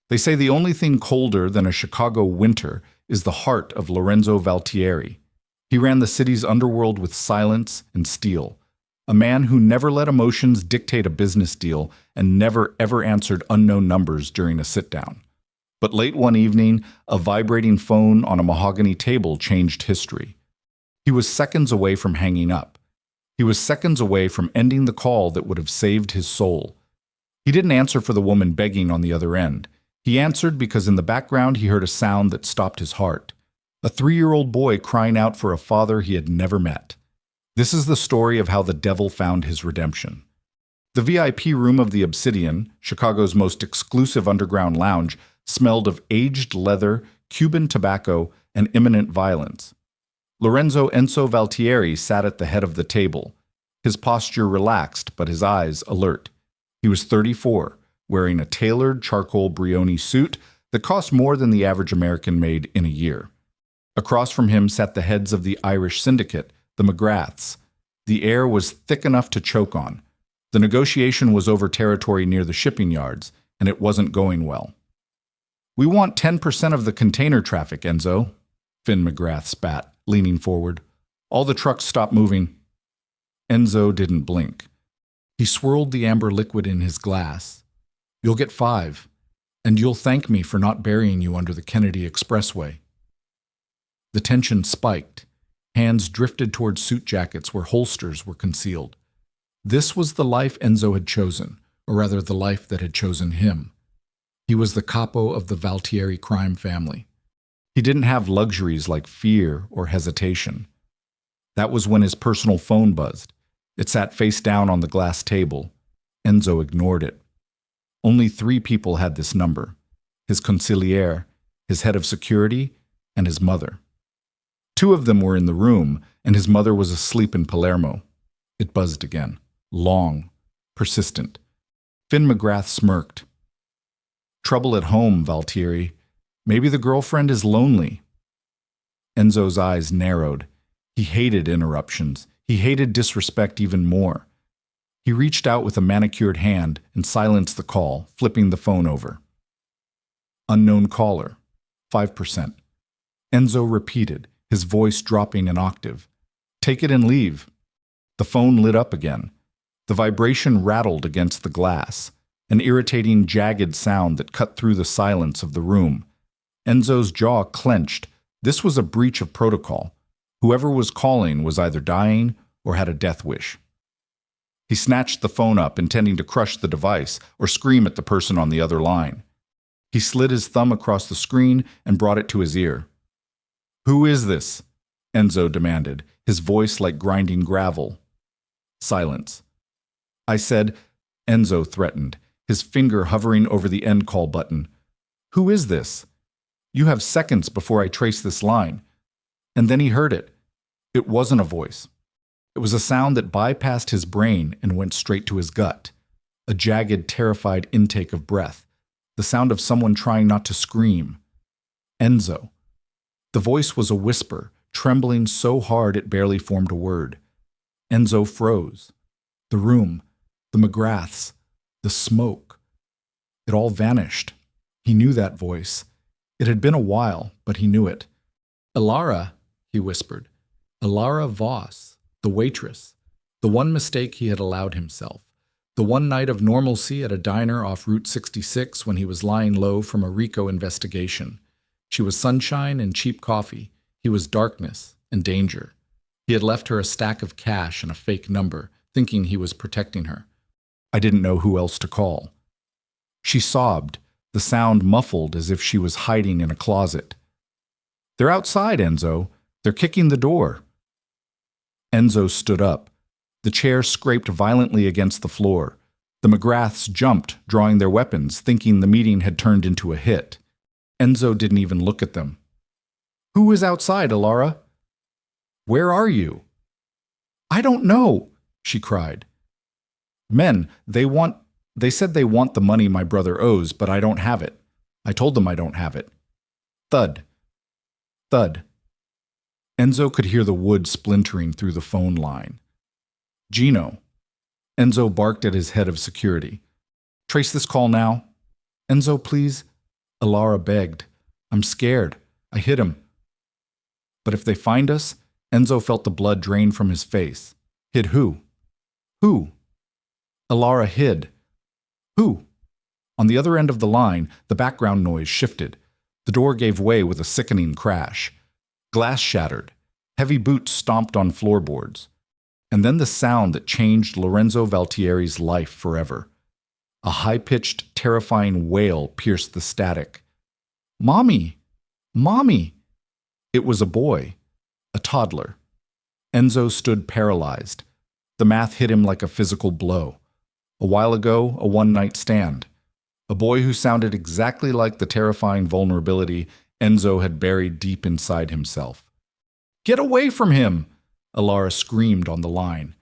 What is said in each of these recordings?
They say the only thing colder than a Chicago winter is the heart of Lorenzo Valtieri. He ran the city's underworld with silence and steel, a man who never let emotions dictate a business deal and never ever answered unknown numbers during a sit-down. But late one evening, a vibrating phone on a mahogany table changed history. He was seconds away from hanging up. He was seconds away from ending the call that would have saved his soul. He didn't answer for the woman begging on the other end. He answered because in the background he heard a sound that stopped his heart. A 3-year-old boy crying out for a father he had never met. This is the story of how the devil found his redemption. The VIP room of the Obsidian, Chicago's most exclusive underground lounge, smelled of aged leather, Cuban tobacco, and imminent violence. Lorenzo Enzo Valtieri sat at the head of the table, his posture relaxed but his eyes alert. He was 34, wearing a tailored charcoal Brioni suit that cost more than the average American made in a year. Across from him sat the heads of the Irish syndicate, the McGraths. The air was thick enough to choke on. The negotiation was over territory near the shipping yards, and it wasn't going well. "We want 10% of the container traffic, Enzo," Finn McGrath spat, leaning forward. "All the trucks stopped moving." Enzo didn't blink. He swirled the amber liquid in his glass. "You'll get 5, and you'll thank me for not burying you under the Kennedy Expressway." The tension spiked. Hands drifted toward suit jackets where holsters were concealed. This was the life Enzo had chosen, or rather the life that had chosen him. He was the capo of the Valtieri crime family. He didn't have luxuries like fear or hesitation. That was when his personal phone buzzed. It sat face down on the glass table. Enzo ignored it. Only 3 people had this number: his consigliere, his head of security, and his mother. 2 of them were in the room, and his mother was asleep in Palermo. It buzzed again. Long. Persistent. Finn McGrath smirked. "Trouble at home, Valtieri. Maybe the girlfriend is lonely." Enzo's eyes narrowed. He hated interruptions. He hated disrespect even more. He reached out with a manicured hand and silenced the call, flipping the phone over. "Unknown caller. 5%. Enzo repeated, his voice dropping an octave. "Take it and leave." The phone lit up again. The vibration rattled against the glass, an irritating, jagged sound that cut through the silence of the room. Enzo's jaw clenched. This was a breach of protocol. Whoever was calling was either dying or had a death wish. He snatched the phone up, intending to crush the device or scream at the person on the other line. He slid his thumb across the screen and brought it to his ear. "Who is this?" Enzo demanded, his voice like grinding gravel. Silence. "I said," Enzo threatened, his finger hovering over the end call button. "Who is this? You have seconds before I trace this line." And then he heard it. It wasn't a voice. It was a sound that bypassed his brain and went straight to his gut. A jagged, terrified intake of breath. The sound of someone trying not to scream. Enzo. The voice was a whisper, trembling so hard it barely formed a word. Enzo froze. The room, the McGraths, the smoke. It all vanished. He knew that voice. It had been a while, but he knew it. "Elara," he whispered. Elara Voss, the waitress. The one mistake he had allowed himself. The one night of normalcy at a diner off Route 66 when he was lying low from a RICO investigation. She was sunshine and cheap coffee. He was darkness and danger. He had left her a stack of cash and a fake number, thinking he was protecting her. I didn't know who else to call. She sobbed, the sound muffled as if she was hiding in a closet. "They're outside, Enzo. They're kicking the door." Enzo stood up. The chair scraped violently against the floor. The McGraths jumped, drawing their weapons, thinking the meeting had turned into a hit. Enzo didn't even look at them. "Who is outside, Elara?" "Where are you?" "I don't know," she cried. "Men, they said they want the money my brother owes, but I don't have it. I told them I don't have it." Thud. Thud. Enzo could hear the wood splintering through the phone line. "Gino." Enzo barked at his head of security. "Trace this call now." "Enzo, please." Elara begged. I'm scared. I hit him. But if they find us, Enzo felt the blood drain from his face. Hid who? Who? Elara hid. Who? On the other end of the line, the background noise shifted. The door gave way with a sickening crash. Glass shattered. Heavy boots stomped on floorboards. And then the sound that changed Lorenzo Valtieri's life forever. A high-pitched, terrifying wail pierced the static. Mommy! Mommy! It was a boy. A toddler. Enzo stood paralyzed. The math hit him like a physical blow. A while ago, a one-night stand. A boy who sounded exactly like the terrifying vulnerability Enzo had buried deep inside himself. Get away from him! Elara screamed on the line.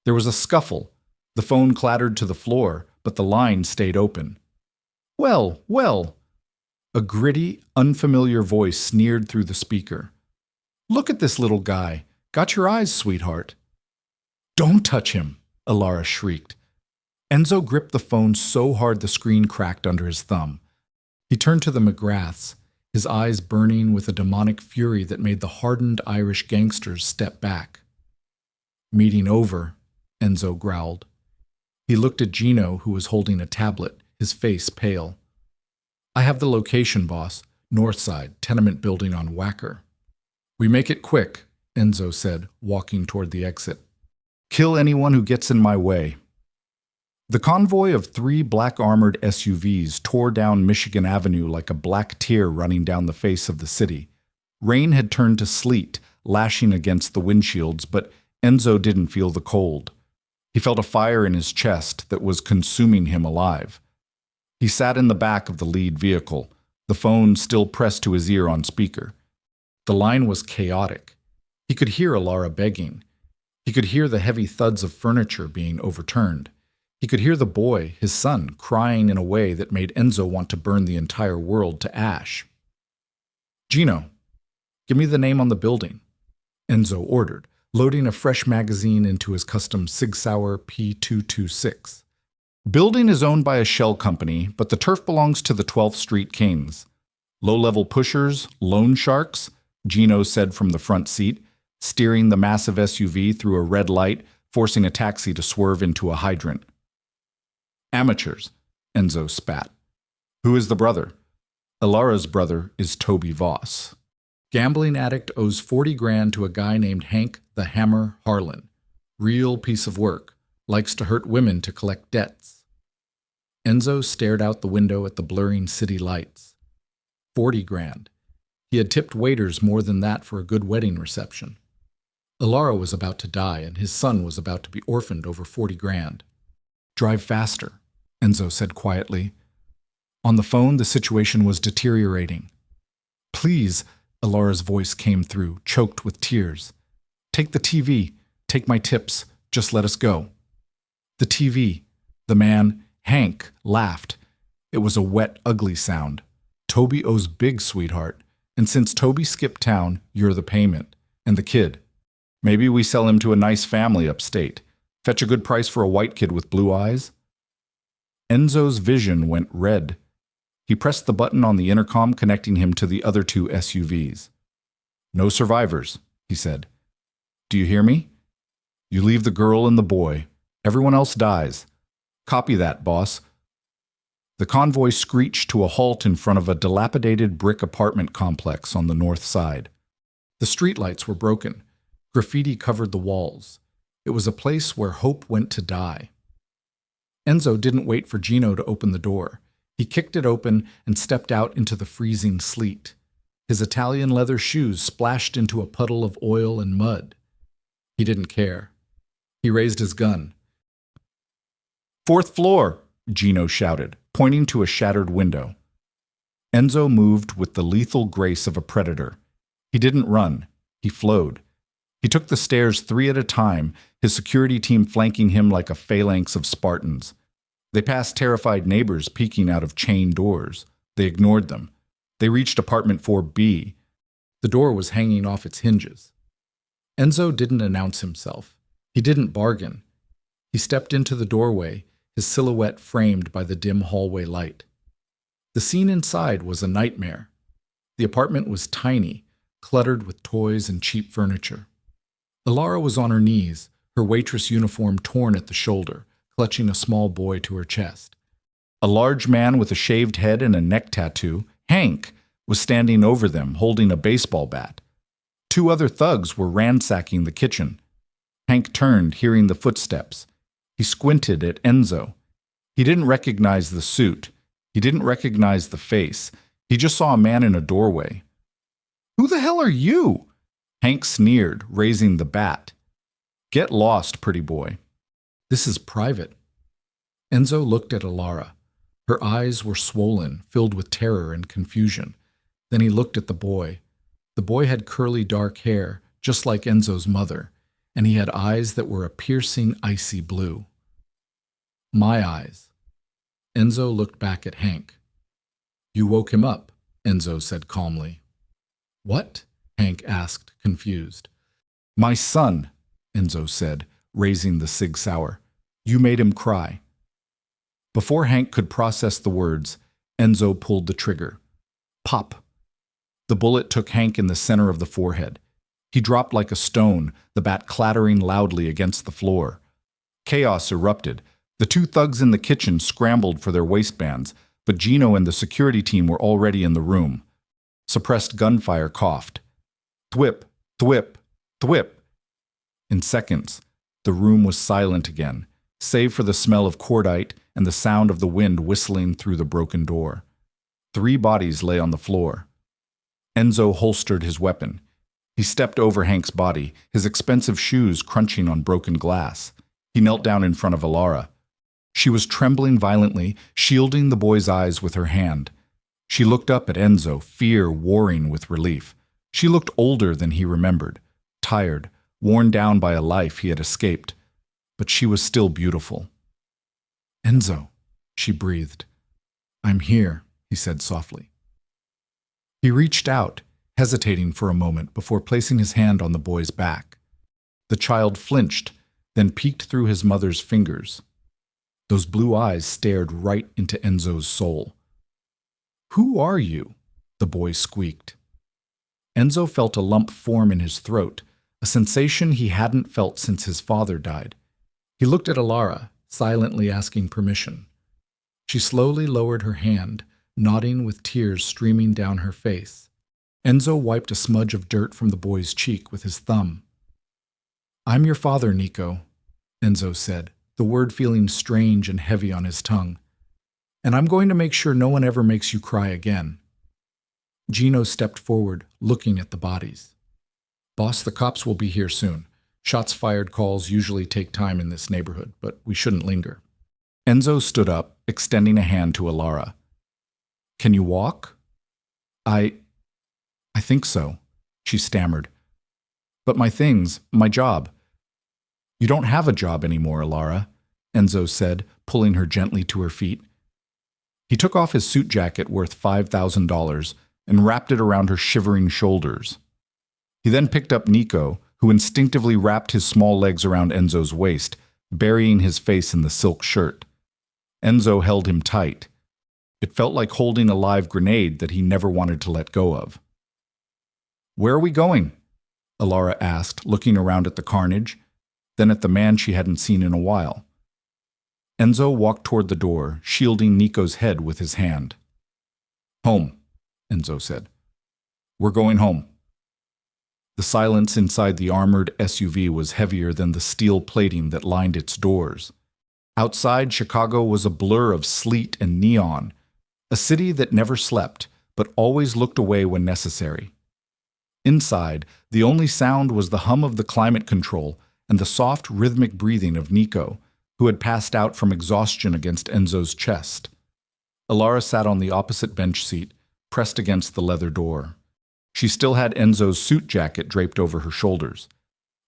There was a scuffle. The phone clattered to the floor, but the line stayed open. Well, well! A gritty, unfamiliar voice sneered through the speaker. Look at this little guy. Got your eyes, sweetheart. Don't touch him, Elara shrieked. Enzo gripped the phone so hard the screen cracked under his thumb. He turned to the McGraths, his eyes burning with a demonic fury that made the hardened Irish gangsters step back. Meeting over, Enzo growled. He looked at Gino, who was holding a tablet, his face pale. I have the location, boss. North side, tenement building on Wacker. We make it quick, Enzo said, walking toward the exit. Kill anyone who gets in my way. The convoy of 3 black-armored SUVs tore down Michigan Avenue like a black tear running down the face of the city. Rain had turned to sleet, lashing against the windshields, but Enzo didn't feel the cold. He felt a fire in his chest that was consuming him alive. He sat in the back of the lead vehicle, the phone still pressed to his ear on speaker. The line was chaotic. He could hear Elara begging. He could hear the heavy thuds of furniture being overturned. He could hear the boy, his son, crying in a way that made Enzo want to burn the entire world to ash. Gino, give me the name on the building, Enzo ordered, loading a fresh magazine into his custom Sig Sauer P226. Building is owned by a shell company, but the turf belongs to the 12th Street Kings. Low-level pushers, loan sharks, Gino said from the front seat, steering the massive SUV through a red light, forcing a taxi to swerve into a hydrant. Amateurs, Enzo spat. Who is the brother? Elara's brother is Toby Voss. Gambling addict owes 40 grand to a guy named Hank the Hammer Harlan. Real piece of work. Likes to hurt women to collect debts. Enzo stared out the window at the blurring city lights. 40 grand. He had tipped waiters more than that for a good wedding reception. Elara was about to die, and his son was about to be orphaned over 40 grand. Drive faster, Enzo said quietly. On the phone, the situation was deteriorating. Please, Elara's voice came through, choked with tears. Take the TV. Take my tips. Just let us go. The TV. The man, Hank, laughed. It was a wet, ugly sound. Toby owes big, sweetheart. And since Toby skipped town, you're the payment. And the kid. Maybe we sell him to a nice family upstate. Fetch a good price for a white kid with blue eyes? Enzo's vision went red. He pressed the button on the intercom connecting him to the other 2 SUVs. No survivors, he said. Do you hear me? You leave the girl and the boy. Everyone else dies. Copy that, boss. The convoy screeched to a halt in front of a dilapidated brick apartment complex on the north side. The streetlights were broken. Graffiti covered the walls. It was a place where hope went to die. Enzo didn't wait for Gino to open the door. He kicked it open and stepped out into the freezing sleet. His Italian leather shoes splashed into a puddle of oil and mud. He didn't care. He raised his gun. 4th floor, Gino shouted, pointing to a shattered window. Enzo moved with the lethal grace of a predator. He didn't run. He flowed. He took the stairs 3 at a time, his security team flanking him like a phalanx of Spartans. They passed terrified neighbors peeking out of chain doors. They ignored them. They reached apartment 4B. The door was hanging off its hinges. Enzo didn't announce himself. He didn't bargain. He stepped into the doorway, his silhouette framed by the dim hallway light. The scene inside was a nightmare. The apartment was tiny, cluttered with toys and cheap furniture. Elara was on her knees, her waitress uniform torn at the shoulder, clutching a small boy to her chest. A large man with a shaved head and a neck tattoo, Hank, was standing over them, holding a baseball bat. Two other thugs were ransacking the kitchen. Hank turned, hearing the footsteps. He squinted at Enzo. He didn't recognize the suit. He didn't recognize the face. He just saw a man in a doorway. "Who the hell are you?" Hank sneered, raising the bat. "Get lost, pretty boy. This is private." Enzo looked at Elara. Her eyes were swollen, filled with terror and confusion. Then he looked at the boy. The boy had curly dark hair, just like Enzo's mother, and he had eyes that were a piercing, icy blue. "My eyes." Enzo looked back at Hank. "You woke him up," Enzo said calmly. "What?" Hank asked, confused. "My son," Enzo said, raising the Sig Sauer. "You made him cry." Before Hank could process the words, Enzo pulled the trigger. Pop! The bullet took Hank in the center of the forehead. He dropped like a stone, the bat clattering loudly against the floor. Chaos erupted. The two thugs in the kitchen scrambled for their waistbands, but Gino and the security team were already in the room. Suppressed gunfire coughed. Thwip, thwip, thwip. In seconds, the room was silent again, save for the smell of cordite and the sound of the wind whistling through the broken door. 3 bodies lay on the floor. Enzo holstered his weapon. He stepped over Hank's body, his expensive shoes crunching on broken glass. He knelt down in front of Elara. She was trembling violently, shielding the boy's eyes with her hand. She looked up at Enzo, fear warring with relief. She looked older than he remembered, tired, worn down by a life he had escaped. But she was still beautiful. "Enzo," she breathed. "I'm here," he said softly. He reached out, hesitating for a moment before placing his hand on the boy's back. The child flinched, then peeked through his mother's fingers. Those blue eyes stared right into Enzo's soul. "Who are you?" the boy squeaked. Enzo felt a lump form in his throat, a sensation he hadn't felt since his father died. He looked at Elara, silently asking permission. She slowly lowered her hand, nodding with tears streaming down her face. Enzo wiped a smudge of dirt from the boy's cheek with his thumb. "I'm your father, Nico," Enzo said, the word feeling strange and heavy on his tongue. "And I'm going to make sure no one ever makes you cry again." Gino stepped forward, looking at the bodies. "Boss, the cops will be here soon. Shots fired calls usually take time in this neighborhood, but we shouldn't linger." Enzo stood up, extending a hand to Elara. "Can you walk?" I think so," she stammered. "But my things, my job." "You don't have a job anymore, Elara," Enzo said, pulling her gently to her feet. He took off his suit jacket worth $5,000 and wrapped it around her shivering shoulders. He then picked up Nico, who instinctively wrapped his small legs around Enzo's waist, burying his face in the silk shirt. Enzo held him tight. It felt like holding a live grenade that he never wanted to let go of. "Where are we going?" Elara asked, looking around at the carnage, then at the man she hadn't seen in a while. Enzo walked toward the door, shielding Nico's head with his hand. "Home," Enzo said. "We're going home." The silence inside the armored SUV was heavier than the steel plating that lined its doors. Outside, Chicago was a blur of sleet and neon, a city that never slept, but always looked away when necessary. Inside, the only sound was the hum of the climate control and the soft, rhythmic breathing of Nico, who had passed out from exhaustion against Enzo's chest. Elara sat on the opposite bench seat, pressed against the leather door. She still had Enzo's suit jacket draped over her shoulders.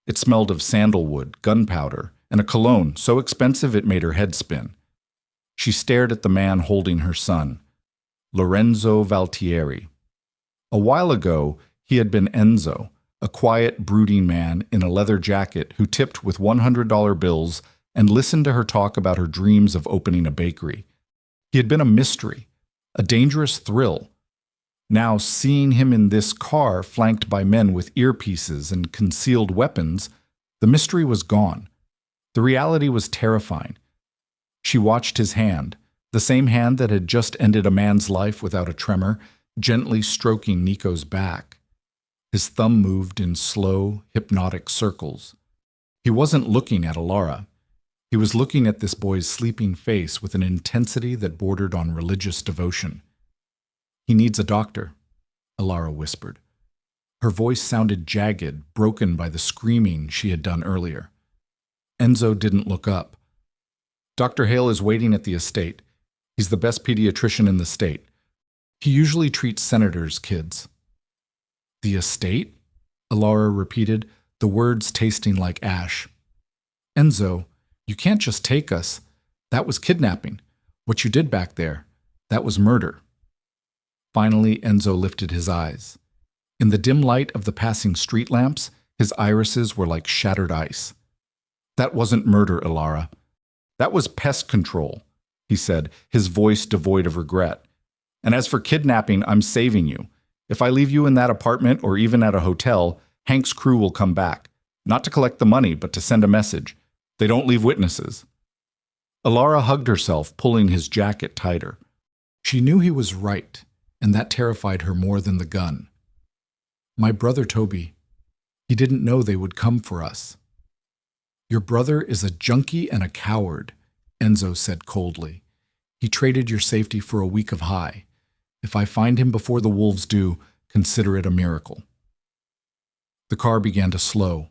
It smelled of sandalwood, gunpowder, and a cologne so expensive it made her head spin. She stared at the man holding her son, Lorenzo Valtieri. A while ago, he had been Enzo, a quiet, brooding man in a leather jacket who tipped with $100 bills and listened to her talk about her dreams of opening a bakery. He had been a mystery, a dangerous thrill. Now, seeing him in this car flanked by men with earpieces and concealed weapons, the mystery was gone. The reality was terrifying. She watched his hand, the same hand that had just ended a man's life without a tremor, gently stroking Nico's back. His thumb moved in slow, hypnotic circles. He wasn't looking at Elara. He was looking at this boy's sleeping face with an intensity that bordered on religious devotion. "He needs a doctor," Elara whispered. Her voice sounded jagged, broken by the screaming she had done earlier. Enzo didn't look up. "Dr. Hale is waiting at the estate. He's the best pediatrician in the state. He usually treats senators' kids." "The estate?" Elara repeated, the words tasting like ash. "Enzo, you can't just take us. That was kidnapping. What you did back there, that was murder." Finally, Enzo lifted his eyes. In the dim light of the passing street lamps, his irises were like shattered ice. "That wasn't murder, Elara. That was pest control," he said, his voice devoid of regret. "And as for kidnapping, I'm saving you. If I leave you in that apartment or even at a hotel, Hank's crew will come back. Not to collect the money, but to send a message. They don't leave witnesses." Elara hugged herself, pulling his jacket tighter. She knew he was right, and that terrified her more than the gun. "My brother Toby, he didn't know they would come for us." "Your brother is a junkie and a coward," Enzo said coldly. "He traded your safety for a week of high. If I find him before the wolves do, consider it a miracle." The car began to slow.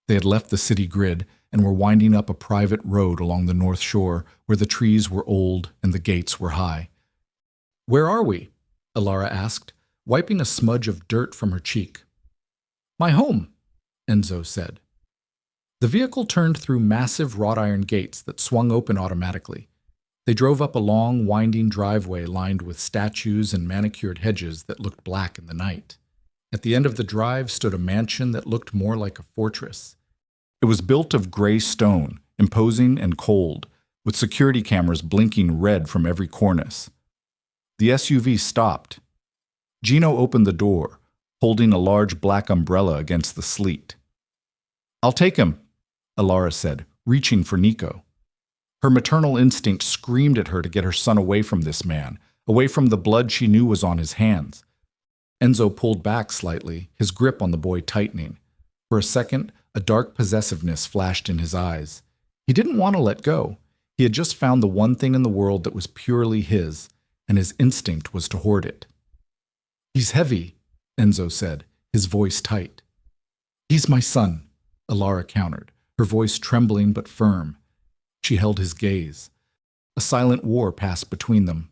They had left the city grid and were winding up a private road along the north shore where the trees were old and the gates were high. "Where are we?" Elara asked, wiping a smudge of dirt from her cheek. "My home," Enzo said. The vehicle turned through massive wrought iron gates that swung open automatically. They drove up a long, winding driveway lined with statues and manicured hedges that looked black in the night. At the end of the drive stood a mansion that looked more like a fortress. It was built of gray stone, imposing and cold, with security cameras blinking red from every cornice. The SUV stopped. Gino opened the door, holding a large black umbrella against the sleet. "I'll take him," Elara said, reaching for Nico. Her maternal instinct screamed at her to get her son away from this man, away from the blood she knew was on his hands. Enzo pulled back slightly, his grip on the boy tightening. For a second, a dark possessiveness flashed in his eyes. He didn't want to let go. He had just found the one thing in the world that was purely his, and his instinct was to hoard it. "He's heavy," Enzo said, his voice tight. "He's my son," Elara countered, her voice trembling but firm. She held his gaze. A silent war passed between them.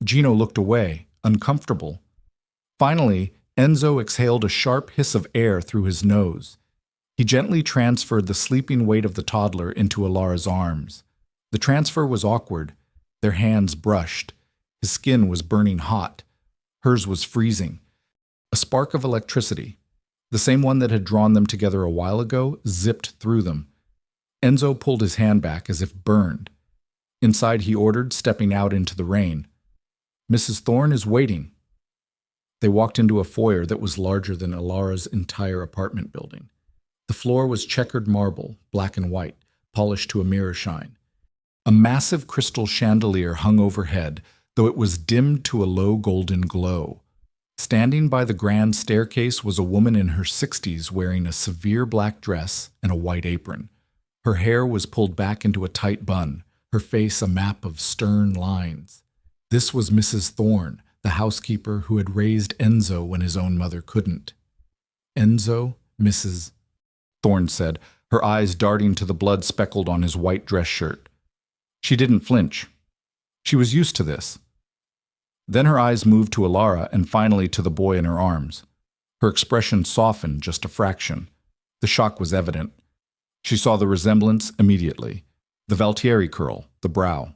Gino looked away, uncomfortable. Finally, Enzo exhaled a sharp hiss of air through his nose. He gently transferred the sleeping weight of the toddler into Elara's arms. The transfer was awkward. Their hands brushed. His skin was burning hot. Hers was freezing. A spark of electricity, the same one that had drawn them together a while ago, zipped through them. Enzo pulled his hand back as if burned. Inside he ordered, stepping out into the rain. "Mrs. Thorne is waiting." They walked into a foyer that was larger than Elara's entire apartment building. The floor was checkered marble, black and white, polished to a mirror shine. A massive crystal chandelier hung overhead, though it was dimmed to a low golden glow. Standing by the grand staircase was a woman in her 60s wearing a severe black dress and a white apron. Her hair was pulled back into a tight bun, her face a map of stern lines. This was Mrs. Thorne, the housekeeper who had raised Enzo when his own mother couldn't. "Enzo, Mrs. Thorne said, her eyes darting to the blood speckled on his white dress shirt. She didn't flinch. She was used to this. Then her eyes moved to Elara and finally to the boy in her arms. Her expression softened just a fraction. The shock was evident. She saw the resemblance immediately. The Valtieri curl, the brow.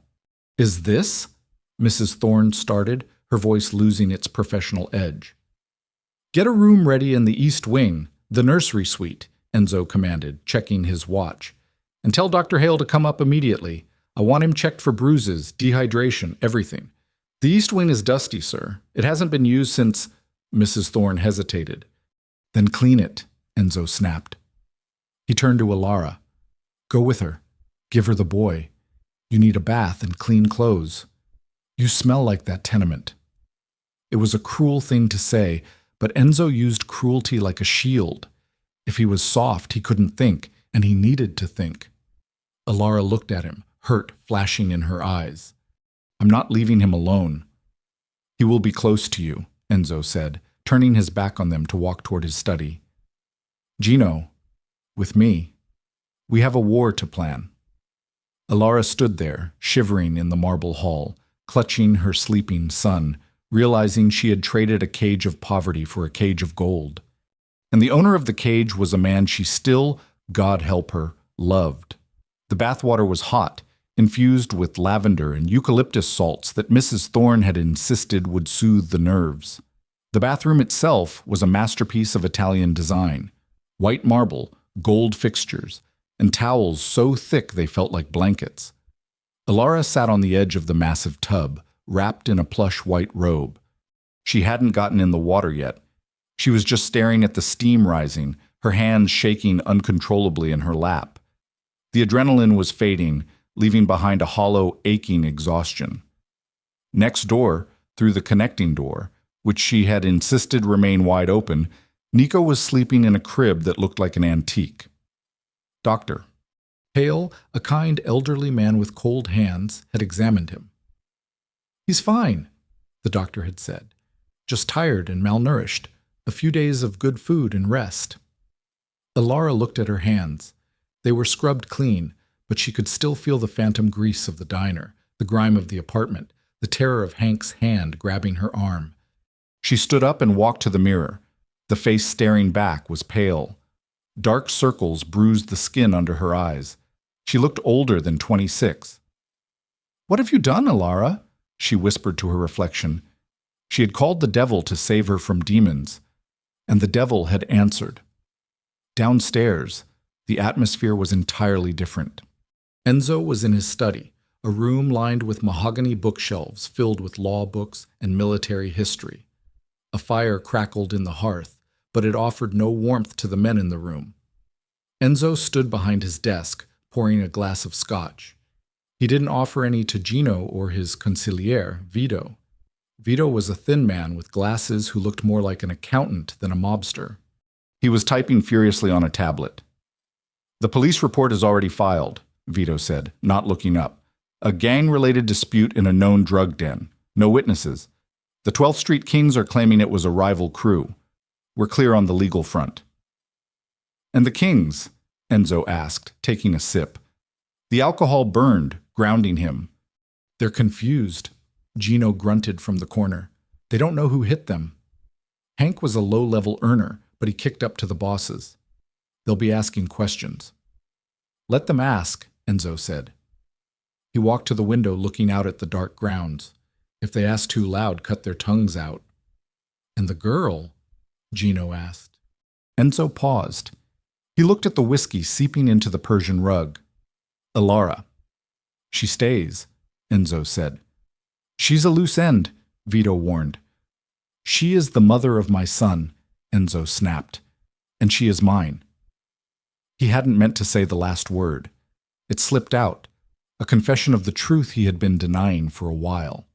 "Is this?" Mrs. Thorne started, her voice losing its professional edge. "Get a room ready in the east wing, the nursery suite," Enzo commanded, checking his watch. "And tell Dr. Hale to come up immediately. I want him checked for bruises, dehydration, everything. The east wing is dusty, sir. It hasn't been used since... Mrs. Thorne hesitated. Then clean it, Enzo snapped. He turned to Elara. Go with her. Give her the boy. You need a bath and clean clothes. You smell like that tenement. It was a cruel thing to say, but Enzo used cruelty like a shield. If he was soft, he couldn't think, and he needed to think. Elara looked at him, hurt flashing in her eyes. I'm not leaving him alone. He will be close to you, Enzo said, turning his back on them to walk toward his study. Gino, with me. We have a war to plan. Elara stood there, shivering in the marble hall, clutching her sleeping son, realizing she had traded a cage of poverty for a cage of gold. And the owner of the cage was a man she still, God help her, loved. The bathwater was hot, infused with lavender and eucalyptus salts that Mrs. Thorne had insisted would soothe the nerves. The bathroom itself was a masterpiece of Italian design. White marble, gold fixtures, and towels so thick they felt like blankets. Elara sat on the edge of the massive tub, wrapped in a plush white robe. She hadn't gotten in the water yet. She was just staring at the steam rising, her hands shaking uncontrollably in her lap. The adrenaline was fading, leaving behind a hollow, aching exhaustion. Next door, through the connecting door, which she had insisted remain wide open, Nico was sleeping in a crib that looked like an antique. Doctor. Pale, a kind elderly man with cold hands, had examined him. He's fine, the doctor had said. Just tired and malnourished. A few days of good food and rest. Elara looked at her hands. They were scrubbed clean, but she could still feel the phantom grease of the diner, the grime of the apartment, the terror of Hank's hand grabbing her arm. She stood up and walked to the mirror. The face staring back was pale. Dark circles bruised the skin under her eyes. She looked older than 26. What have you done, Elara? She whispered to her reflection. She had called the devil to save her from demons, and the devil had answered. Downstairs, the atmosphere was entirely different. Enzo was in his study, a room lined with mahogany bookshelves filled with law books and military history. A fire crackled in the hearth, but it offered no warmth to the men in the room. Enzo stood behind his desk, pouring a glass of scotch. He didn't offer any to Gino or his consigliere, Vito. Vito was a thin man with glasses who looked more like an accountant than a mobster. He was typing furiously on a tablet. The police report is already filed, Vito said, not looking up. A gang-related dispute in a known drug den. No witnesses. The 12th Street Kings are claiming it was a rival crew. We're clear on the legal front. And the Kings? Enzo asked, taking a sip. The alcohol burned, grounding him. They're confused, Gino grunted from the corner. They don't know who hit them. Hank was a low-level earner, but he kicked up to the bosses. They'll be asking questions. Let them ask, Enzo said. He walked to the window looking out at the dark grounds. If they asked too loud, cut their tongues out. And the girl? Gino asked. Enzo paused. He looked at the whiskey seeping into the Persian rug. Elara. She stays, Enzo said. She's a loose end, Vito warned. She is the mother of my son, Enzo snapped. And she is mine. He hadn't meant to say the last word. It slipped out, a confession of the truth he had been denying for a while.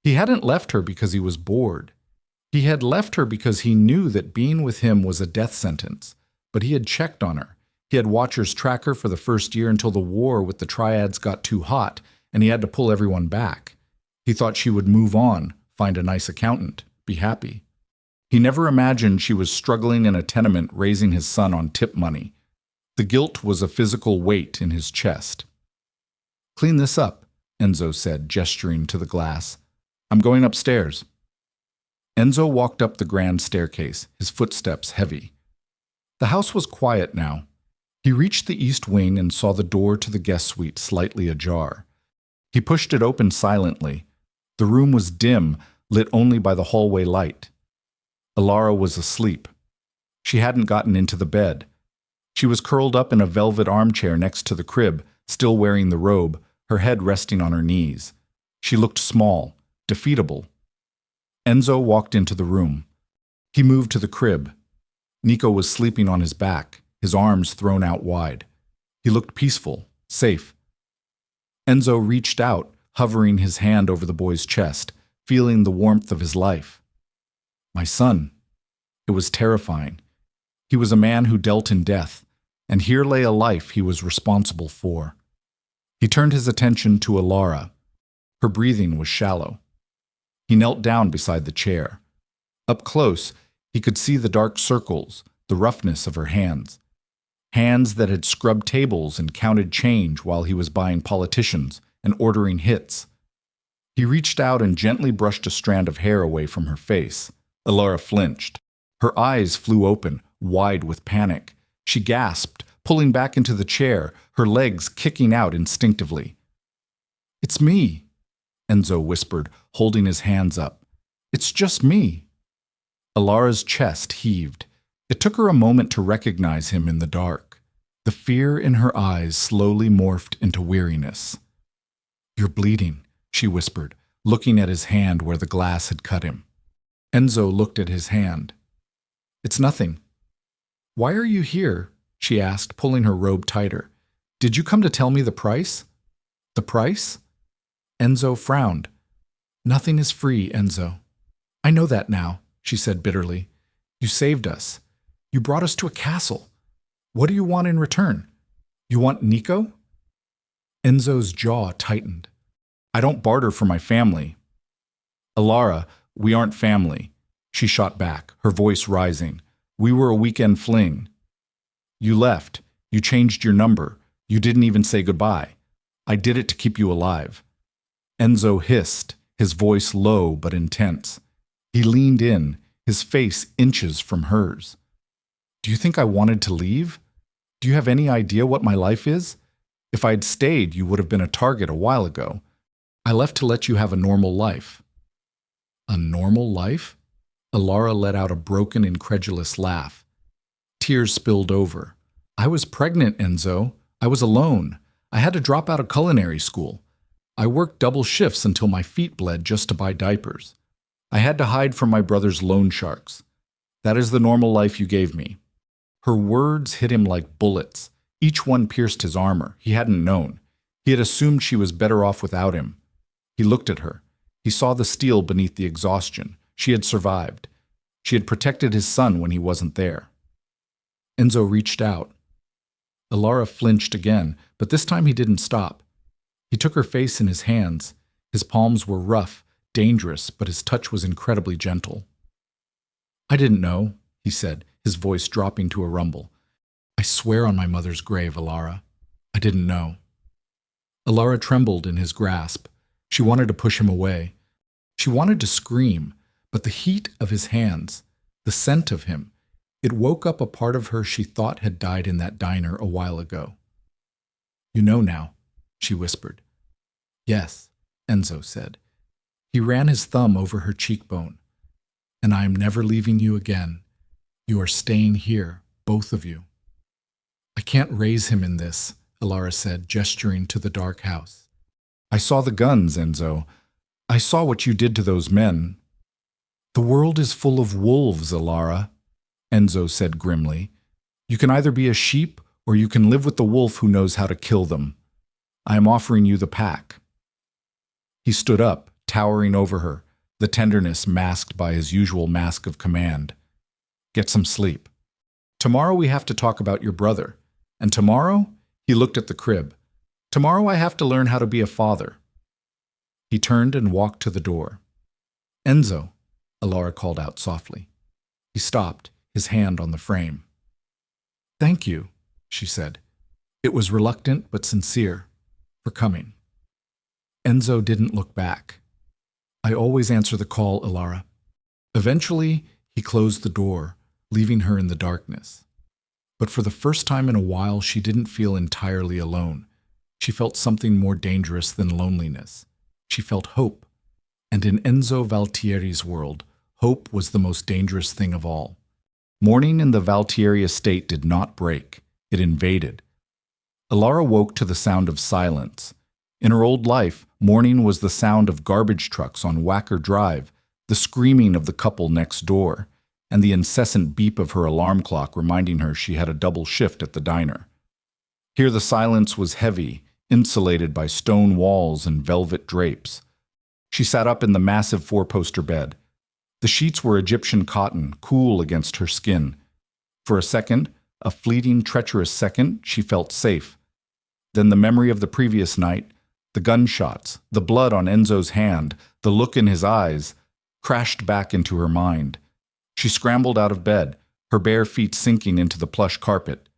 He hadn't left her because he was bored. He had left her because he knew that being with him was a death sentence, but he had checked on her. He had watchers track her for the first year until the war with the triads got too hot, and he had to pull everyone back. He thought she would move on, find a nice accountant, be happy. He never imagined she was struggling in a tenement raising his son on tip money. The guilt was a physical weight in his chest. Clean this up, Enzo said, gesturing to the glass. I'm going upstairs. Enzo walked up the grand staircase, his footsteps heavy. The house was quiet now. He reached the east wing and saw the door to the guest suite slightly ajar. He pushed it open silently. The room was dim, lit only by the hallway light. Elara was asleep. She hadn't gotten into the bed. She was curled up in a velvet armchair next to the crib, still wearing the robe, her head resting on her knees. She looked small, defeatable. Enzo walked into the room. He moved to the crib. Nico was sleeping on his back, his arms thrown out wide. He looked peaceful, safe. Enzo reached out, hovering his hand over the boy's chest, feeling the warmth of his life. My son. It was terrifying. He was a man who dealt in death, and here lay a life he was responsible for. He turned his attention to Elara. Her breathing was shallow. He knelt down beside the chair. Up close, he could see the dark circles, the roughness of her hands. Hands that had scrubbed tables and counted change while he was buying politicians and ordering hits. He reached out and gently brushed a strand of hair away from her face. Elara flinched. Her eyes flew open, wide with panic. She gasped, pulling back into the chair, her legs kicking out instinctively. "It's me," Enzo whispered, holding his hands up. "It's just me." Elara's chest heaved. It took her a moment to recognize him in the dark. The fear in her eyes slowly morphed into weariness. "You're bleeding," she whispered, looking at his hand where the glass had cut him. Enzo looked at his hand. "It's nothing." "Why are you here?" she asked, pulling her robe tighter. "Did you come to tell me the price?" "The price?" Enzo frowned. "Nothing is free, Enzo." "I know that now," she said bitterly. "You saved us. You brought us to a castle. What do you want in return? You want Nico?" Enzo's jaw tightened. "I don't barter for my family." "Elara, we aren't family," she shot back, her voice rising. "We were a weekend fling. You left. You changed your number. You didn't even say goodbye. I did it to keep you alive." Enzo hissed, his voice low but intense. He leaned in, his face inches from hers. "Do you think I wanted to leave? Do you have any idea what my life is? If I'd stayed, you would have been a target a while ago. I left to let you have a normal life." "A normal life?" Elara let out a broken, incredulous laugh. Tears spilled over. "I was pregnant, Enzo. I was alone. I had to drop out of culinary school. I worked double shifts until my feet bled just to buy diapers. I had to hide from my brother's loan sharks. That is the normal life you gave me." Her words hit him like bullets. Each one pierced his armor. He hadn't known. He had assumed she was better off without him. He looked at her. He saw the steel beneath the exhaustion. She had survived. She had protected his son when he wasn't there. Enzo reached out. Elara flinched again, but this time he didn't stop. He took her face in his hands. His palms were rough, dangerous, but his touch was incredibly gentle. "I didn't know," he said, his voice dropping to a rumble. "I swear on my mother's grave, Elara. I didn't know." Elara trembled in his grasp. She wanted to push him away. She wanted to scream, but the heat of his hands, the scent of him, it woke up a part of her she thought had died in that diner a while ago. "You know now," she whispered. "Yes," Enzo said. He ran his thumb over her cheekbone. "And I am never leaving you again. You are staying here, both of you." "I can't raise him in this," Elara said, gesturing to the dark house. "I saw the guns, Enzo. I saw what you did to those men." "The world is full of wolves, Elara," Enzo said grimly. "You can either be a sheep or you can live with the wolf who knows how to kill them. I am offering you the pack." He stood up, towering over her, the tenderness masked by his usual mask of command. "Get some sleep. Tomorrow we have to talk about your brother. And tomorrow," he looked at the crib, "tomorrow I have to learn how to be a father." He turned and walked to the door. "Enzo," Elara called out softly. He stopped, his hand on the frame. "Thank you," she said. It was reluctant but sincere, for coming. Enzo didn't look back. "I always answer the call, Elara." Eventually, he closed the door, leaving her in the darkness. But for the first time in a while, she didn't feel entirely alone. She felt something more dangerous than loneliness. She felt hope. And in Enzo Valtieri's world, hope was the most dangerous thing of all. Morning in the Valtieri estate did not break. It invaded. Elara woke to the sound of silence. In her old life, morning was the sound of garbage trucks on Wacker Drive, the screaming of the couple next door, and the incessant beep of her alarm clock reminding her she had a double shift at the diner. Here the silence was heavy, insulated by stone walls and velvet drapes. She sat up in the massive four-poster bed. The sheets were Egyptian cotton, cool against her skin. For a second, a fleeting, treacherous second, she felt safe. Then the memory of the previous night, the gunshots, the blood on Enzo's hand, the look in his eyes, crashed back into her mind. She scrambled out of bed, her bare feet sinking into the plush carpet.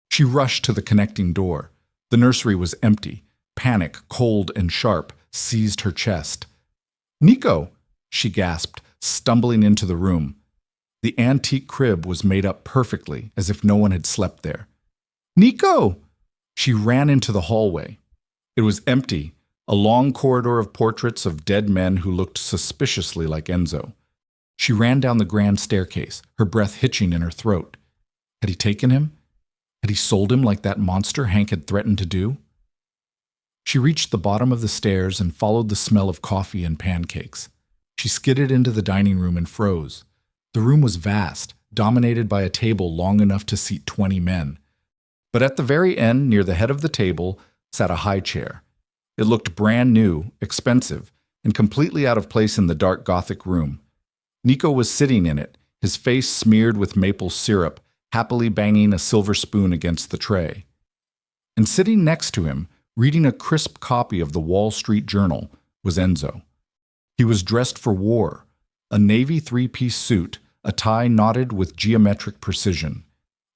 She rushed to the connecting door. The nursery was empty. Panic, cold and sharp, seized her chest. "Nico!" she gasped, stumbling into the room. The antique crib was made up perfectly, as if no one had slept there. "Nico!" She ran into the hallway. It was empty, a long corridor of portraits of dead men who looked suspiciously like Enzo. She ran down the grand staircase, her breath hitching in her throat. Had he taken him? Had he sold him like that monster Hank had threatened to do? She reached the bottom of the stairs and followed the smell of coffee and pancakes. She skidded into the dining room and froze. The room was vast, dominated by a table long enough to seat 20 men. But at the very end, near the head of the table, sat a high chair. It looked brand new, expensive, and completely out of place in the dark Gothic room. Nico was sitting in it, his face smeared with maple syrup, happily banging a silver spoon against the tray. And sitting next to him, reading a crisp copy of the Wall Street Journal, was Enzo. He was dressed for war, a navy three-piece suit, a tie knotted with geometric precision.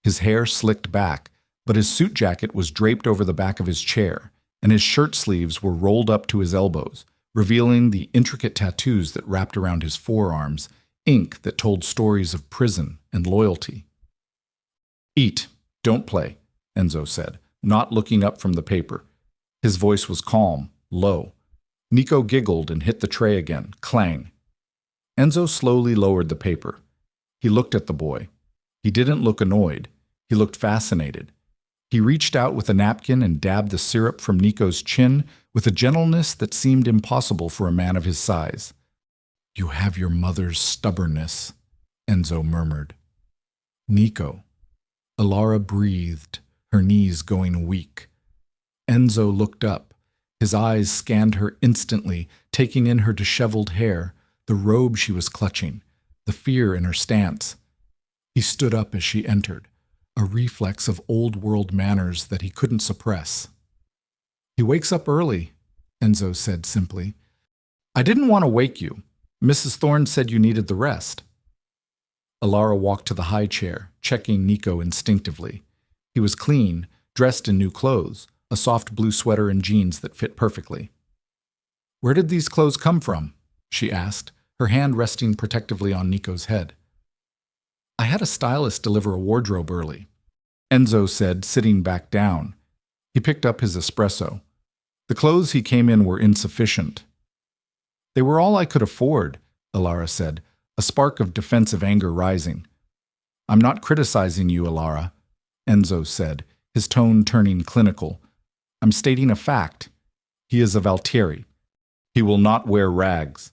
His hair slicked back, but his suit jacket was draped over the back of his chair, and his shirt sleeves were rolled up to his elbows, revealing the intricate tattoos that wrapped around his forearms, ink that told stories of prison and loyalty. "Eat, don't play," Enzo said, not looking up from the paper. His voice was calm, low. Nico giggled and hit the tray again, clang. Enzo slowly lowered the paper. He looked at the boy. He didn't look annoyed. He looked fascinated. He reached out with a napkin and dabbed the syrup from Nico's chin with a gentleness that seemed impossible for a man of his size. "You have your mother's stubbornness," Enzo murmured. "Nico." Elara breathed, her knees going weak. Enzo looked up. His eyes scanned her instantly, taking in her disheveled hair, the robe she was clutching, the fear in her stance. He stood up as she entered, a reflex of old-world manners that he couldn't suppress. "He wakes up early," Enzo said simply. "I didn't want to wake you. Mrs. Thorne said you needed the rest." Elara walked to the high chair, checking Nico instinctively. He was clean, dressed in new clothes, a soft blue sweater and jeans that fit perfectly. "Where did these clothes come from?" she asked, her hand resting protectively on Nico's head. "I had a stylist deliver a wardrobe early," Enzo said, sitting back down. He picked up his espresso. The clothes he came in were insufficient. "They were all I could afford," Elara said, a spark of defensive anger rising. "I'm not criticizing you, Elara," Enzo said, his tone turning clinical. "I'm stating a fact. He is a Valtieri. He will not wear rags."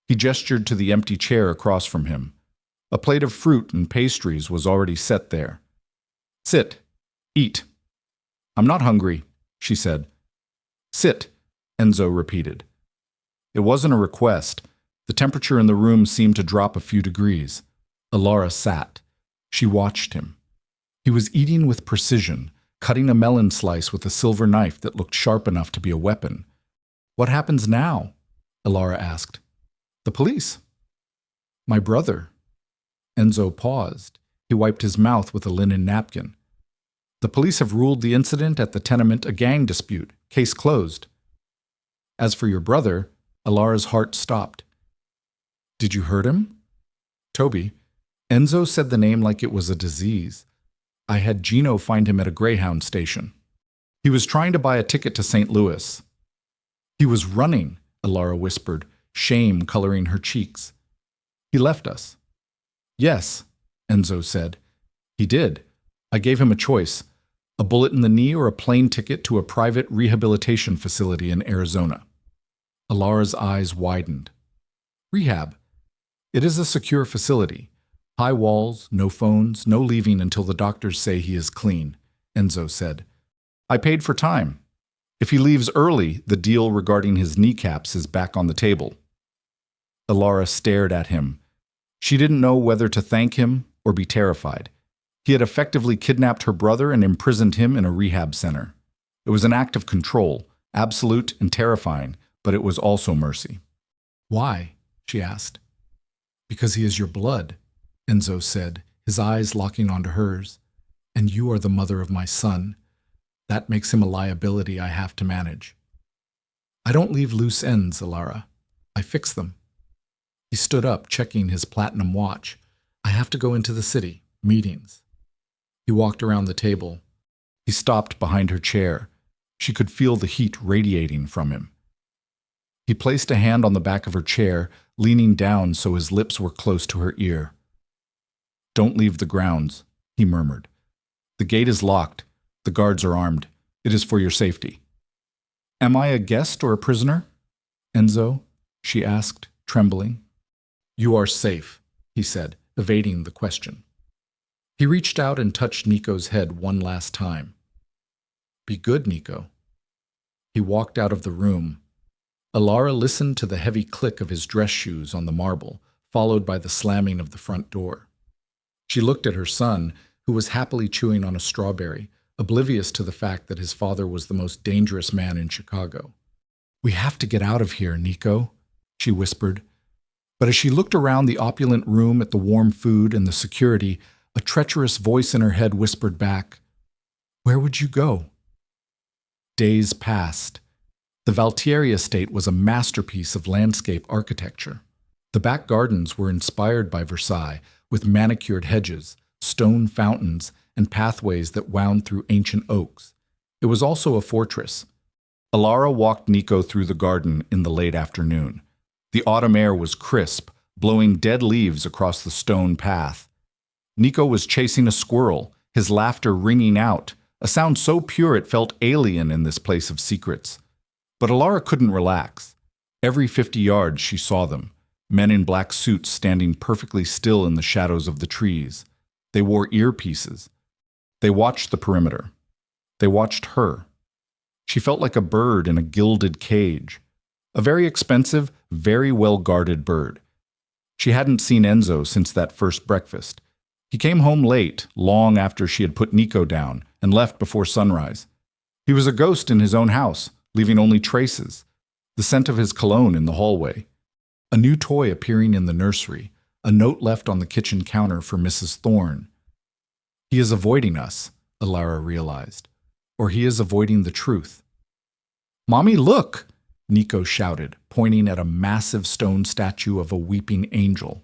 He gestured to the empty chair across from him. A plate of fruit and pastries was already set there. "Sit. Eat." "I'm not hungry," she said. "Sit," Enzo repeated. It wasn't a request. The temperature in the room seemed to drop a few degrees. Elara sat. She watched him. He was eating with precision, cutting a melon slice with a silver knife that looked sharp enough to be a weapon. "What happens now?" Elara asked. "The police." "My brother." Enzo paused. He wiped his mouth with a linen napkin. "The police have ruled the incident at the tenement a gang dispute. Case closed." "As for your brother," Elara's heart stopped. "Did you hurt him?" "Toby." Enzo said the name like it was a disease. "I had Gino find him at a Greyhound station. He was trying to buy a ticket to St. Louis." "He was running," Elara whispered, shame coloring her cheeks. "He left us." "Yes," Enzo said. "He did. I gave him a choice, a bullet in the knee or a plane ticket to a private rehabilitation facility in Arizona." Elara's eyes widened. Rehab. It is a secure facility. High walls, no phones, no leaving until the doctors say he is clean, Enzo said. I paid for time. If he leaves early, the deal regarding his kneecaps is back on the table. Elara stared at him. She didn't know whether to thank him or be terrified. He had effectively kidnapped her brother and imprisoned him in a rehab center. It was an act of control, absolute and terrifying, but it was also mercy. Why? She asked. Because he is your blood, Enzo said, his eyes locking onto hers. And you are the mother of my son. That makes him a liability I have to manage. I don't leave loose ends, Elara. I fix them. He stood up, checking his platinum watch. I have to go into the city. Meetings. He walked around the table. He stopped behind her chair. She could feel the heat radiating from him. He placed a hand on the back of her chair, leaning down so his lips were close to her ear. Don't leave the grounds, he murmured. The gate is locked. The guards are armed. It is for your safety. Am I a guest or a prisoner? Enzo, she asked, trembling. You are safe, he said, evading the question. He reached out and touched Nico's head one last time. Be good, Nico. He walked out of the room. Elara listened to the heavy click of his dress shoes on the marble, followed by the slamming of the front door. She looked at her son, who was happily chewing on a strawberry, oblivious to the fact that his father was the most dangerous man in Chicago. We have to get out of here, Nico, she whispered. But as she looked around the opulent room at the warm food and the security, a treacherous voice in her head whispered back, Where would you go? Days passed. The Valtieri estate was a masterpiece of landscape architecture. The back gardens were inspired by Versailles, with manicured hedges, stone fountains, and pathways that wound through ancient oaks. It was also a fortress. Elara walked Nico through the garden in the late afternoon. The autumn air was crisp, blowing dead leaves across the stone path. Nico was chasing a squirrel, his laughter ringing out, a sound so pure it felt alien in this place of secrets. But Elara couldn't relax. Every 50 yards she saw them, men in black suits standing perfectly still in the shadows of the trees. They wore earpieces. They watched the perimeter. They watched her. She felt like a bird in a gilded cage. A very expensive, very well-guarded bird. She hadn't seen Enzo since that first breakfast. He came home late, long after she had put Nico down, and left before sunrise. He was a ghost in his own house, leaving only traces, the scent of his cologne in the hallway, a new toy appearing in the nursery, a note left on the kitchen counter for Mrs. Thorne. He is avoiding us, Elara realized, or he is avoiding the truth. Mommy, look! Nico shouted, pointing at a massive stone statue of a weeping angel.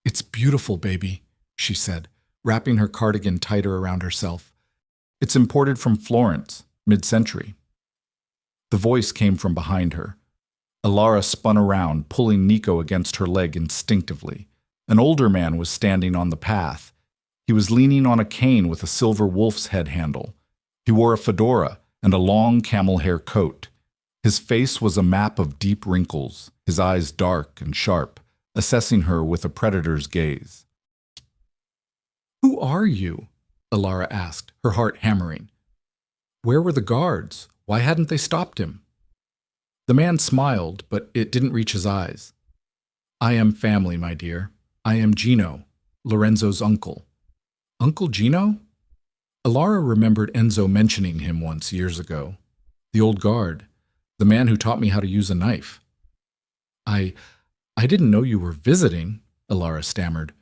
It's beautiful, baby, she said, wrapping her cardigan tighter around herself. It's imported from Florence, mid-century. The voice came from behind her. Elara spun around, pulling Nico against her leg instinctively. An older man was standing on the path. He was leaning on a cane with a silver wolf's head handle. He wore a fedora and a long camel hair coat. His face was a map of deep wrinkles, his eyes dark and sharp, assessing her with a predator's gaze. Who are you? Elara asked, her heart hammering. Where were the guards? Why hadn't they stopped him? The man smiled, but it didn't reach his eyes. I am family, my dear. I am Gino, Lorenzo's uncle. Uncle Gino? Elara remembered Enzo mentioning him once years ago. The old guard, the man who taught me how to use a knife. I didn't know you were visiting, Elara stammered.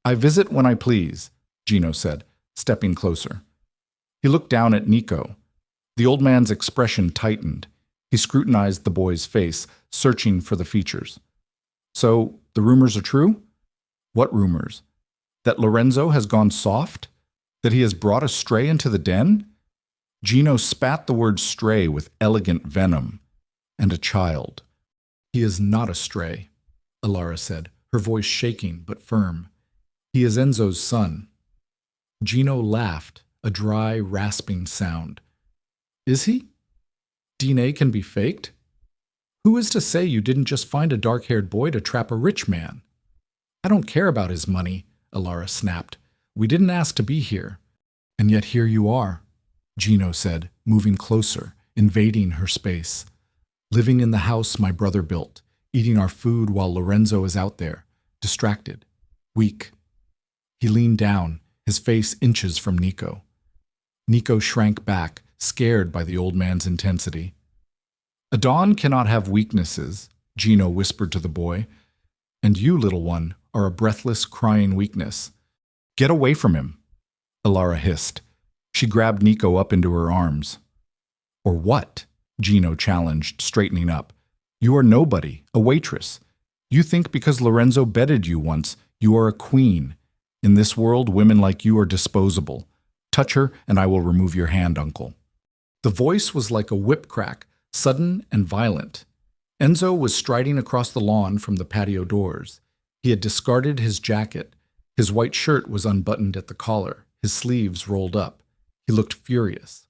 I visit when I please, Gino said, stepping closer. He looked down at Nico. The old man's expression tightened. He scrutinized the boy's face, searching for the features. So, the rumors are true? What rumors? That Lorenzo has gone soft? That he has brought a stray into the den? Gino spat the word stray with elegant venom. And a child. He is not a stray, Elara said, her voice shaking but firm. He is Enzo's son. Gino laughed, a dry, rasping sound. Is he? DNA can be faked? Who is to say you didn't just find a dark-haired boy to trap a rich man? I don't care about his money, Elara snapped. We didn't ask to be here. And yet here you are, Gino said, moving closer, invading her space. Living in the house my brother built, eating our food while Lorenzo is out there, distracted, weak. He leaned down, his face inches from Nico. Nico shrank back, scared by the old man's intensity. A Dawn cannot have weaknesses, Gino whispered to the boy. And you, little one, are a breathless, crying weakness. Get away from him, Elara hissed. She grabbed Nico up into her arms. Or what? Gino challenged, straightening up. You are nobody, a waitress. You think because Lorenzo bedded you once, you are a queen. In this world, women like you are disposable. Touch her, and I will remove your hand, uncle. The voice was like a whip crack, sudden and violent. Enzo was striding across the lawn from the patio doors. He had discarded his jacket. His white shirt was unbuttoned at the collar, his sleeves rolled up. He looked furious.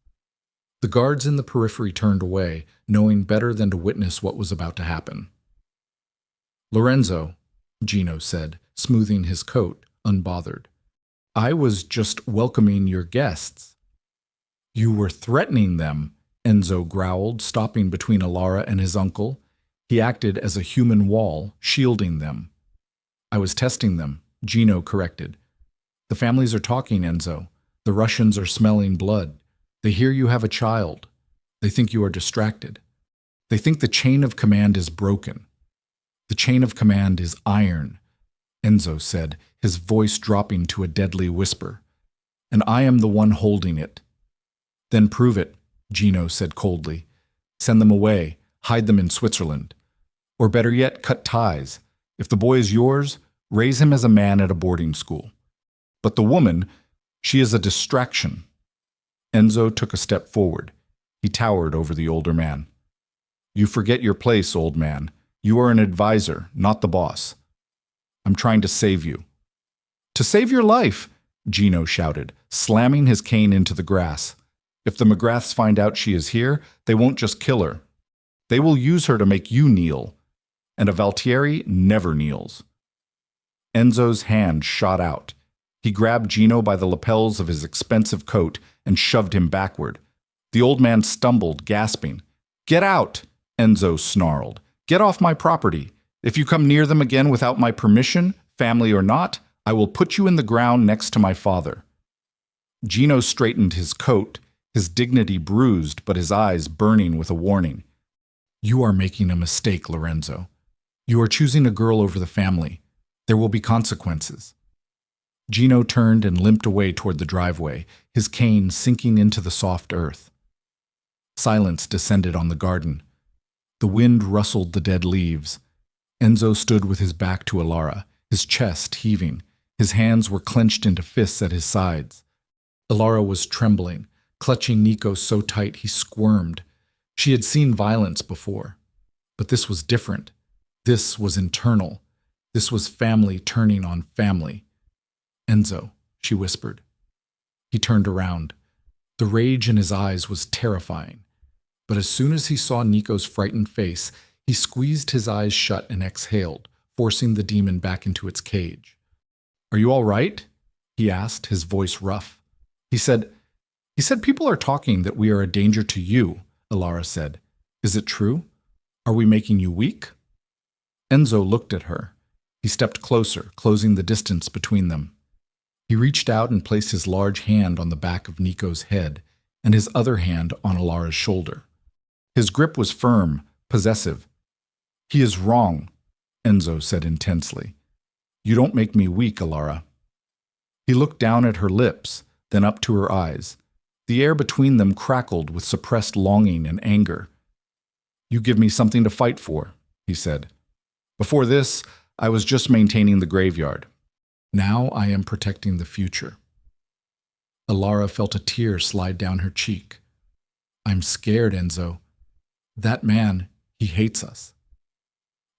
The guards in the periphery turned away, knowing better than to witness what was about to happen. Lorenzo, Gino said, smoothing his coat, unbothered. I was just welcoming your guests. You were threatening them, Enzo growled, stopping between Elara and his uncle. He acted as a human wall, shielding them. I was testing them, Gino corrected. The families are talking, Enzo. The Russians are smelling blood. They hear you have a child. They think you are distracted. They think the chain of command is broken. The chain of command is iron, Enzo said, his voice dropping to a deadly whisper. And I am the one holding it. Then prove it, Gino said coldly. Send them away, hide them in Switzerland. Or better yet, cut ties. If the boy is yours, raise him as a man at a boarding school. But the woman, she is a distraction. Enzo took a step forward. He towered over the older man. You forget your place, old man. You are an advisor, not the boss. I'm trying to save you. To save your life, Gino shouted, slamming his cane into the grass. If the McGraths find out she is here, they won't just kill her. They will use her to make you kneel. And a Valtieri never kneels. Enzo's hand shot out. He grabbed Gino by the lapels of his expensive coat and shoved him backward. The old man stumbled, gasping. Get out, Enzo snarled. Get off my property. If you come near them again without my permission, family or not, I will put you in the ground next to my father. Gino straightened his coat, his dignity bruised but his eyes burning with a warning. You are making a mistake, Lorenzo. You are choosing a girl over the family. There will be consequences. Gino turned and limped away toward the driveway, his cane sinking into the soft earth. Silence descended on the garden. The wind rustled the dead leaves. Enzo stood with his back to Elara, his chest heaving. His hands were clenched into fists at his sides. Elara was trembling, clutching Nico so tight he squirmed. She had seen violence before. But this was different. This was internal. This was family turning on family. Enzo, she whispered. He turned around. The rage in his eyes was terrifying. But as soon as he saw Nico's frightened face, he squeezed his eyes shut and exhaled, forcing the demon back into its cage. Are you all right? He asked, his voice rough. He said people are talking that we are a danger to you, Elara said. Is it true? Are we making you weak? Enzo looked at her. He stepped closer, closing the distance between them. He reached out and placed his large hand on the back of Nico's head and his other hand on Elara's shoulder. His grip was firm, possessive. He is wrong, Enzo said intensely. You don't make me weak, Elara. He looked down at her lips, then up to her eyes. The air between them crackled with suppressed longing and anger. You give me something to fight for, he said. Before this, I was just maintaining the graveyard. Now I am protecting the future. Elara felt a tear slide down her cheek. I'm scared, Enzo. That man, he hates us.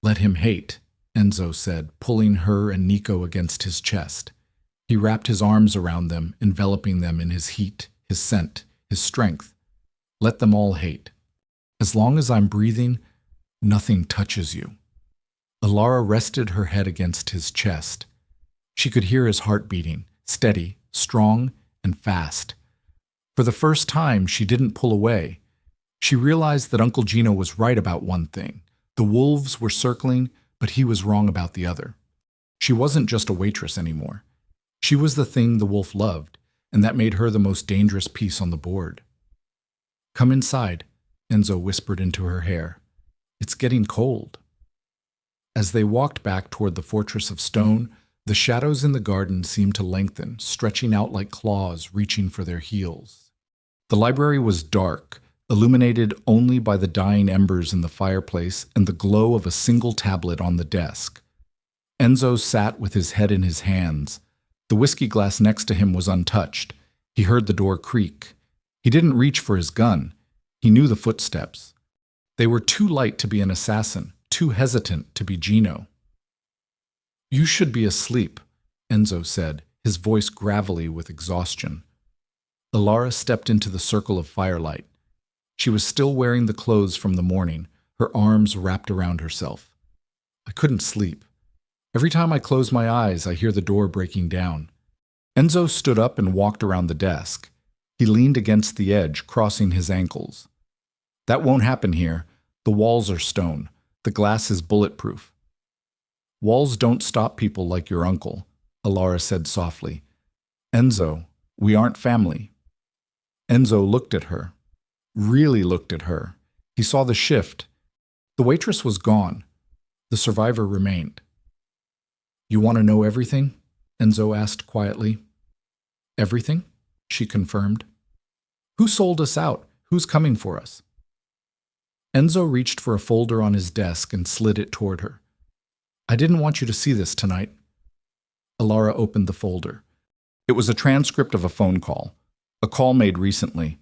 Let him hate, Enzo said, pulling her and Nico against his chest. He wrapped his arms around them, enveloping them in his heat, his scent, his strength. Let them all hate. As long as I'm breathing, Nothing touches you. Elara rested her head against his chest. She could hear his heart beating, steady, strong, and fast. For the first time, she didn't pull away. She realized that Uncle Gino was right about one thing. The wolves were circling, but he was wrong about the other. She wasn't just a waitress anymore. She was the thing the wolf loved, and that made her the most dangerous piece on the board. "Come inside," Enzo whispered into her hair. "It's getting cold." As they walked back toward the fortress of stone, the shadows in the garden seemed to lengthen, stretching out like claws reaching for their heels. The library was dark, illuminated only by the dying embers in the fireplace and the glow of a single tablet on the desk. Enzo sat with his head in his hands. The whiskey glass next to him was untouched. He heard the door creak. He didn't reach for his gun. He knew the footsteps. They were too light to be an assassin, too hesitant to be Gino. "You should be asleep," Enzo said, his voice gravelly with exhaustion. Elara stepped into the circle of firelight. She was still wearing the clothes from the morning, her arms wrapped around herself. "I couldn't sleep. Every time I close my eyes, I hear the door breaking down." Enzo stood up and walked around the desk. He leaned against the edge, crossing his ankles. "That won't happen here. The walls are stone. The glass is bulletproof." "Walls don't stop people like your uncle," Elara said softly. "Enzo, we aren't family." Enzo looked at her. Really looked at her. He saw the shift. The waitress was gone. The survivor remained. "You want to know everything?" Enzo asked quietly. "Everything?" she confirmed. "Who sold us out? Who's coming for us?" Enzo reached for a folder on his desk and slid it toward her. "I didn't want you to see this tonight." Elara opened the folder. It was a transcript of a phone call, a call made recently.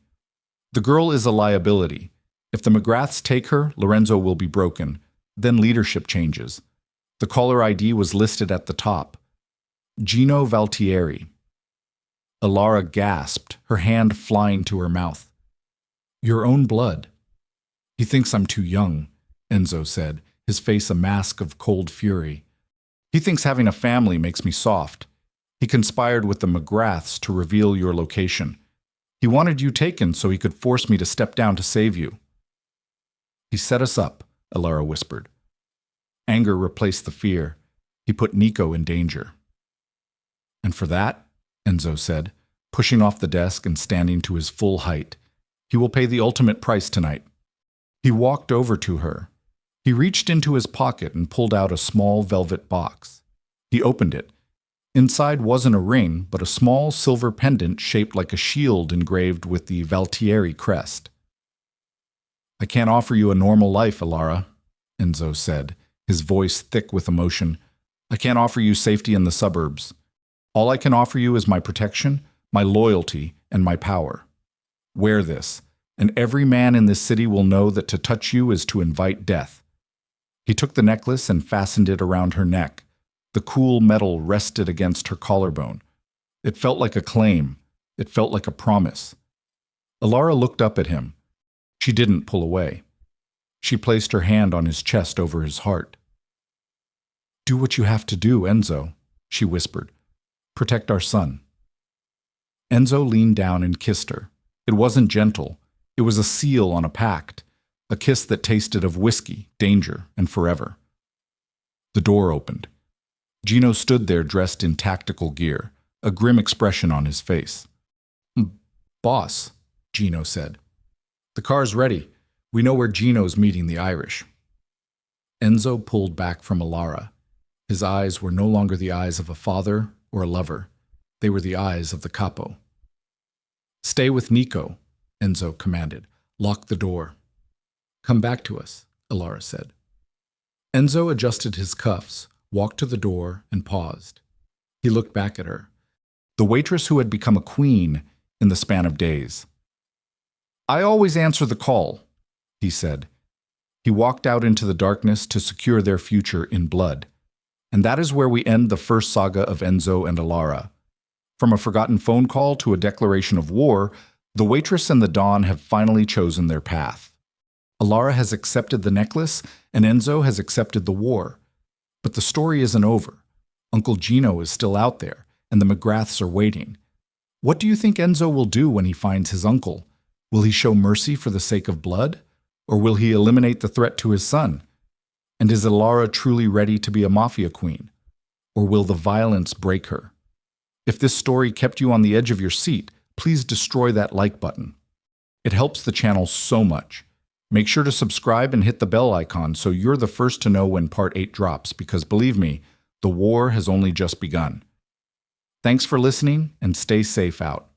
"The girl is a liability. If the McGraths take her, Lorenzo will be broken. Then leadership changes." The caller ID was listed at the top. Gino Valtieri. Elara gasped, her hand flying to her mouth. "Your own blood." "He thinks I'm too young," Enzo said, his face a mask of cold fury. "He thinks having a family makes me soft. He conspired with the McGraths to reveal your location. He wanted you taken so he could force me to step down to save you." "He set us up," Elara whispered. Anger replaced the fear. He put Nico in danger. "And for that," Enzo said, pushing off the desk and standing to his full height, "he will pay the ultimate price tonight." He walked over to her. He reached into his pocket and pulled out a small velvet box. He opened it. Inside wasn't a ring, but a small silver pendant shaped like a shield engraved with the Valtieri crest. "I can't offer you a normal life, Elara," Enzo said, his voice thick with emotion. "I can't offer you safety in the suburbs. All I can offer you is my protection, my loyalty, and my power. Wear this, and every man in this city will know that to touch you is to invite death." He took the necklace and fastened it around her neck. The cool metal rested against her collarbone. It felt like a claim. It felt like a promise. Elara looked up at him. She didn't pull away. She placed her hand on his chest over his heart. "Do what you have to do, Enzo," she whispered. "Protect our son." Enzo leaned down and kissed her. It wasn't gentle. It was a seal on a pact, a kiss that tasted of whiskey, danger, and forever. The door opened. Gino stood there dressed in tactical gear, a grim expression on his face. "Boss," Gino said. "The car's ready. We know where Gino's meeting the Irish." Enzo pulled back from Elara. His eyes were no longer the eyes of a father or a lover. They were the eyes of the capo. "Stay with Nico," Enzo commanded. "Lock the door." "Come back to us," Elara said. Enzo adjusted his cuffs, walked to the door, and paused. He looked back at her, the waitress who had become a queen in the span of days. "I always answer the call," he said. He walked out into the darkness to secure their future in blood. And that is where we end the first saga of Enzo and Elara. From a forgotten phone call to a declaration of war, the waitress and the Don have finally chosen their path. Elara has accepted the necklace, and Enzo has accepted the war. But the story isn't over. Uncle Gino is still out there, and the McGraths are waiting. What do you think Enzo will do when he finds his uncle? Will he show mercy for the sake of blood? Or will he eliminate the threat to his son? And is Elara truly ready to be a Mafia queen? Or will the violence break her? If this story kept you on the edge of your seat, please destroy that like button. It helps the channel so much. Make sure to subscribe and hit the bell icon so you're the first to know when Part 8 drops, because believe me, the war has only just begun. Thanks for listening, and stay safe out.